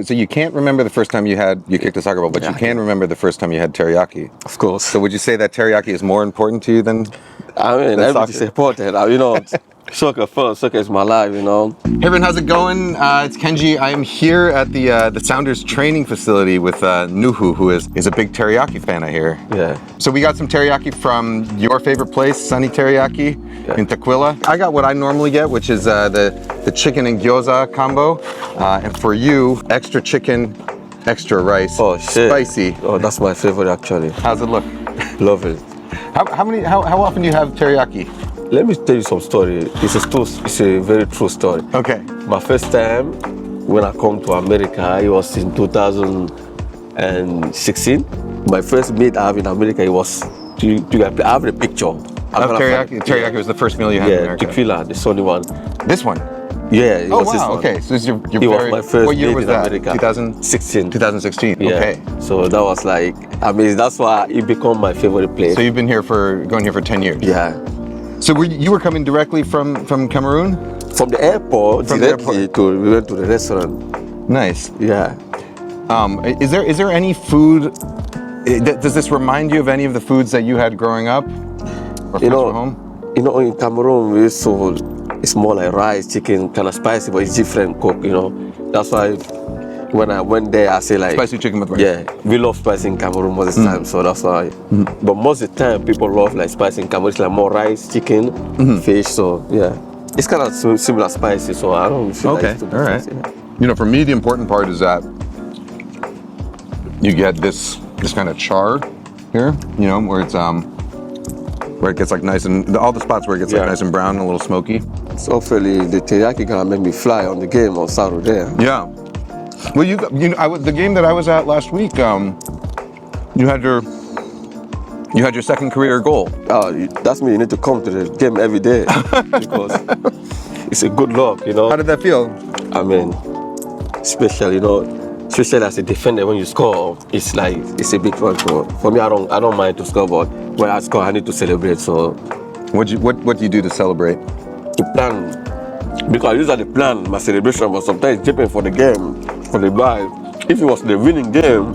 So you can't remember the first time you kicked a soccer ball, but you can remember the first time you had teriyaki. Of course. So would you say that teriyaki is more important to you than? I mean, everything's important. Soccer first. Soccer is my life. Hey everyone, how's it going? It's Kenji. I am here at the Sounders training facility with Nouhou, who is a big teriyaki fan, I hear. Yeah. So we got some teriyaki from your favorite place, Sunny Teriyaki in Tequila. I got what I normally get, which is the chicken and gyoza combo, and for you, extra chicken, extra rice. Oh shit. Spicy. Oh, that's my favorite actually. How's it look? Love it. How often do you have teriyaki? Let me tell you some story. It's a very true story. Okay. My first time when I come to America, it was in 2016. My first meal I have in America, it was, I have a picture. Of teriyaki? Teriyaki was the first meal you had in America? Yeah, tequila, the Sunny one. This one? Yeah, oh wow, okay. So this is your was my first what year was that? America. 2016. 2016, yeah. Okay. So that was like, that's why it became my favorite place. So you've been going here for 10 years? Yeah. So you were coming directly from Cameroon? From the airport, we went to the restaurant. Nice. Yeah. Is there any food, does this remind you of any of the foods that you had growing up? Or from home? In Cameroon, it's more like rice, chicken, kind of spicy, but it's different cook, That's why when I went there, I say like... Spicy chicken with rice? Yeah, we love spicy in Cameroon most of the time, so that's why. But most of the time, people love like spicy in Cameroon. It's like more rice, chicken, fish, so yeah. It's kind of similar spicy, so I don't feel like it's too all right. spicy, yeah. For me, the important part is that you get this kind of char here, where it's where it gets like nice and all the spots where it gets like nice and brown and a little smoky. So hopefully the teriyaki gonna make me fly on the game on Saturday. Yeah. Well, the game that I was at last week, you had your second career goal. Oh, that's me. You need to come to the game every day because it's a good luck, How did that feel? I mean, especially as a defender when you score, it's a big one for me. I don't mind to score, but when I score, I need to celebrate. So, what do you do to celebrate? To plan, because I usually plan my celebration, but sometimes it's different for the game, for the buy. If it was the winning game,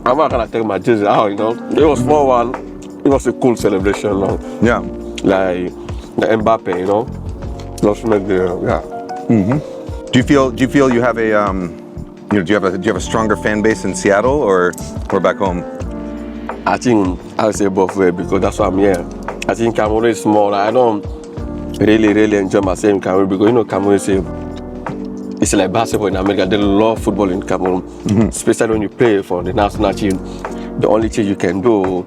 I'm not gonna take my jersey out. It was 4-1. It was a cool celebration. Yeah. Like the Mbappe, Just make the Do you feel you have a do you have a stronger fan base in Seattle or back home? I think I'll say both ways because that's why I'm here. I think Cameroon is small. I don't really enjoy myself in Cameroon because Cameroon it's like basketball in America. They love football in Cameroon, especially when you play for the national team. The only thing you can do,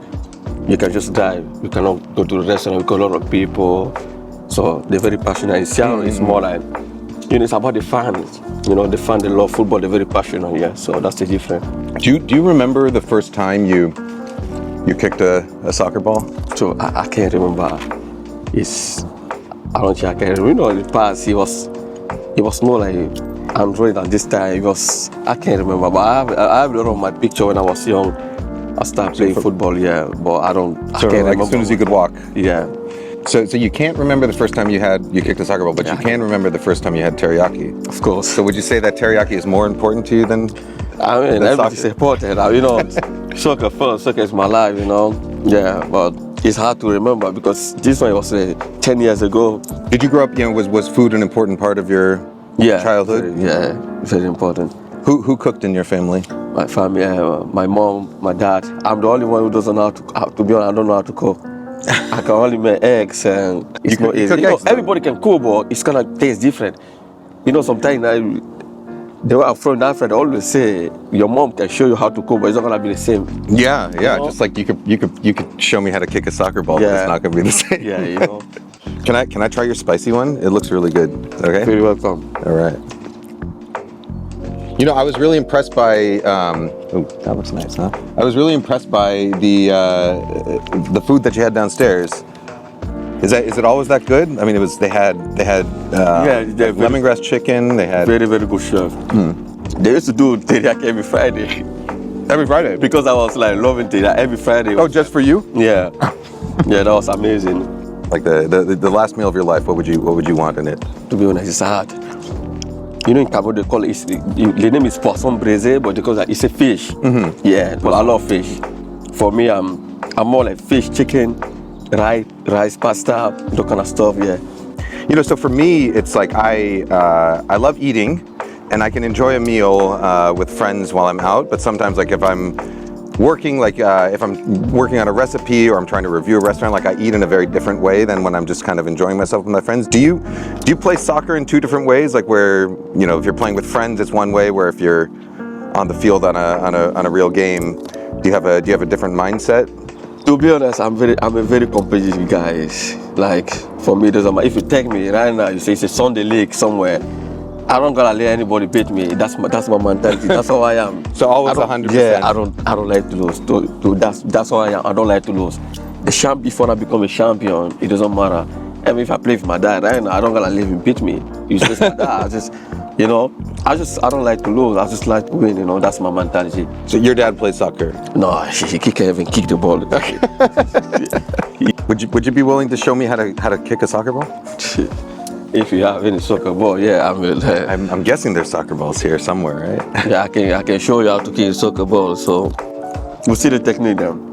you can just drive. You cannot go to the restaurant because a lot of people. So they're very passionate. In Seattle, it's more like, it's about the fans. The fans, they love football. They're very passionate. Yeah, so that's the difference. Do you remember the first time you kicked a soccer ball? So I can't remember. I don't think I can. In the past, it was more like Android at this time. I can't remember, but I have a lot of my picture when I was young. I started playing football, but I can't remember. As soon as you could walk? Yeah. So you can't remember the first time you kicked a soccer ball, but you can remember the first time you had teriyaki? Of course. So would you say that teriyaki is more important to you than? I mean, everything's important. Soccer first. Soccer is my life. Yeah, but it's hard to remember because this one was 10 years ago. Did you grow up? Was food an important part of your childhood? Very important. Who cooked in your family? My family, my mom, my dad. I'm the only one who doesn't know how to be honest. I don't know how to cook. I can only make eggs and it's not easy. Everybody can cook, but it's gonna taste different. Sometimes the way I'm from that friend, I always say your mom can show you how to cook, but it's not gonna be the same. Yeah. Just like you could show me how to kick a soccer ball, but it's not gonna be the same. Yeah, Can I try your spicy one? It looks really good. Okay. Very welcome. All right. I was really impressed by. That looks nice, huh? I was really impressed by the food that you had downstairs. Is it always that good? I mean, they had lemongrass chicken. They had very good chef. They used to do teriyaki every Friday. Every Friday? Because I was like loving teriyaki every Friday. Oh, just for you? Yeah. Yeah, that was amazing. Like the last meal of your life, what would you want in it? To be honest, it's hard. You know, in Cameroon they call it. The name is poisson braisé, but because it's a fish. Mm-hmm. Yeah, but I love fish. For me, I'm more like fish, chicken, rice, pasta, that kind of stuff. Yeah. You know, so for me, it's like I love eating, and I can enjoy a meal with friends while I'm out. But sometimes, like if I'm working, if I'm working on a recipe or I'm trying to review a restaurant, like I eat in a very different way than when I'm just kind of enjoying myself with my friends. Do you play soccer in two different ways? Like where, you know, if you're playing with friends, it's one way. Where if you're on the field on a real game, do you have a different mindset? To be honest, I'm a very competitive guy. Like for me, it doesn't matter. If you take me right now, you say it's a Sunday league somewhere, I don't gotta let anybody beat me. That's my mentality. That's how I am. So always 100%. Yeah, I don't like to lose. That's how I am. I don't like to lose. Before I become a champion, it doesn't matter. I mean, if I play with my dad right now, I don't gotta let him beat me. He's just my dad. I don't like to lose. I just like to win. You know, that's my mentality. So your dad plays soccer? No, he can't even kick the ball. Would you be willing to show me how to kick a soccer ball? If you have any soccer ball, yeah, I will. I'm guessing there's soccer balls here somewhere, right? Yeah, I can show you how to kick a soccer ball. So we'll see the technique then.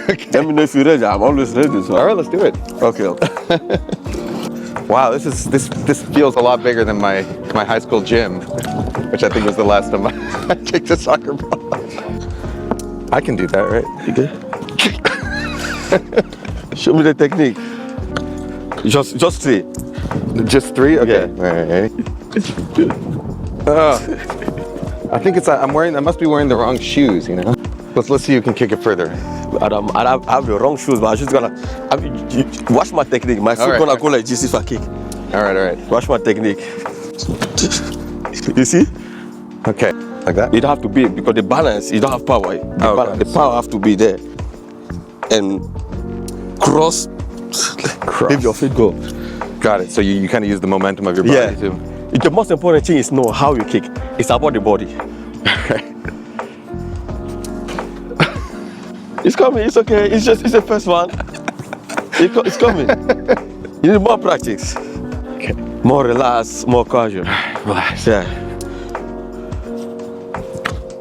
Okay. Let me know if you're ready. I'm always ready. So. All right, let's do it. Okay. Wow, this feels a lot bigger than my high school gym, which I think was the last time I kicked a soccer ball. I can do that, right? You good? Show me the technique. Just three. Just three? Okay. Yeah. All right. I think I must be wearing the wrong shoes, you know? Let's see who can kick it further. I have the wrong shoes, but I'm just gonna watch my technique. My foot gonna go like this if I kick. All right. Watch my technique. You see? Okay, like that? You don't have to be, because the balance, you don't have power. The power have to be there. And cross. If your feet go. Got it. So you kind of use the momentum of your body too. The most important thing is know how you kick. It's about the body. It's coming. It's okay. It's the first one. It's coming. You need more practice. Okay. More relaxed, more casual. Relax. Yeah.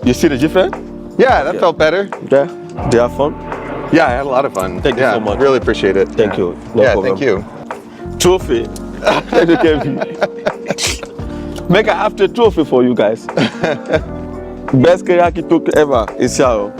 You see the difference? Yeah, that felt better. Yeah. They have fun. Yeah, I had a lot of fun. Thank you so much. Really appreciate it. Thank you. No problem. Thank you. Trophy. Make a after trophy for you guys. Best teriyaki cook ever in Seattle.